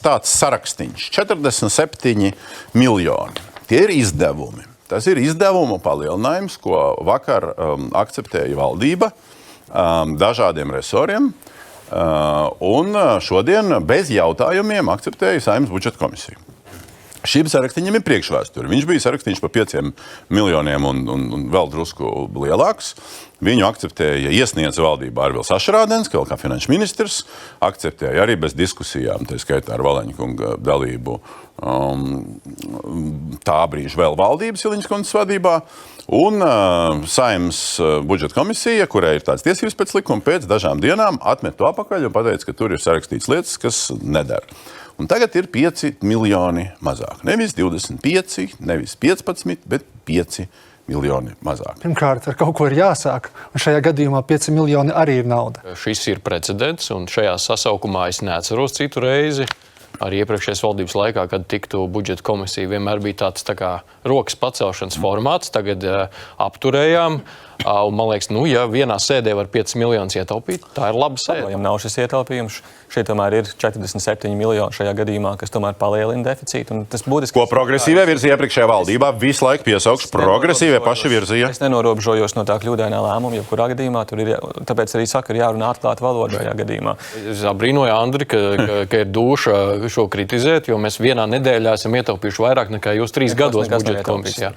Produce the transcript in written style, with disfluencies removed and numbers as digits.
Tāds sarakstīns, 47 miljoni. Tie ir izdevumi. Tas ir izdevumu palielinājums, ko vakar akceptēja valdība dažādiem resoriem, un šodien bez jautājumiem akceptēja Saeimas budžeta komisija. Šim sarakstīņam ir priekšvēsture. Viņš bija sarakstīņš par 5 miljoniem un vēl drusku lielāks. Viņu akceptēja, iesniedza valdībā Arvils Ašrādens, kā finanšu ministrs, akceptēja arī bez diskusijām, tā skaitā ar Valeņa kunga dalību tā brīža vēl valdības Iliņas kundzes vadībā, un Saeimas budžeta komisija, kurai ir tāds tiesības pēc likuma, pēc dažām dienām atmet to apakaļ un pateica, ka tur ir sarakstīts lietas, kas nedara. Un tagad ir 5 miljoni mazāk. Nevis 25, nevis 15, bet 5 miljoni mazāk. Pirmkārt, ar kaut ko ir jāsāk, un šajā gadījumā 5 miljoni arī ir nauda. Šis ir precedents, un šajā sasaukumā es neatceros citu reizi. Arī iepriekšējās valdības laikā, kad tiktu budžeta komisija, vienmēr bija tāds tā kā rokas pacelšanas formāts. Tagad apturējām. Un man liekas, ja vienā sēdē var 5 miljonus ietaupīt, tā ir laba sēde. Viņam nav šis ietaupījums. Šeit tomēr ir 47 miljoni šajā gadījumā, kas tomēr palielina deficītu. Ko progresīvie virzīja iepriekšējā valdībā, visu laiku piesaukšu, progresīvie paši virzīja. Es nenorobežojos no tā kļūdainā lēmuma, jebkurā gadījumā tur ir, tāpēc arī saka, ir jārunā atklāta valoda šajā gadījumā. Es brīnoju Andri, ka ir dūša šo kritizēt, jo mēs vienā nedēļā esam ietaupījuši vairāk nekā jūs 3 gados budžeta komisijā.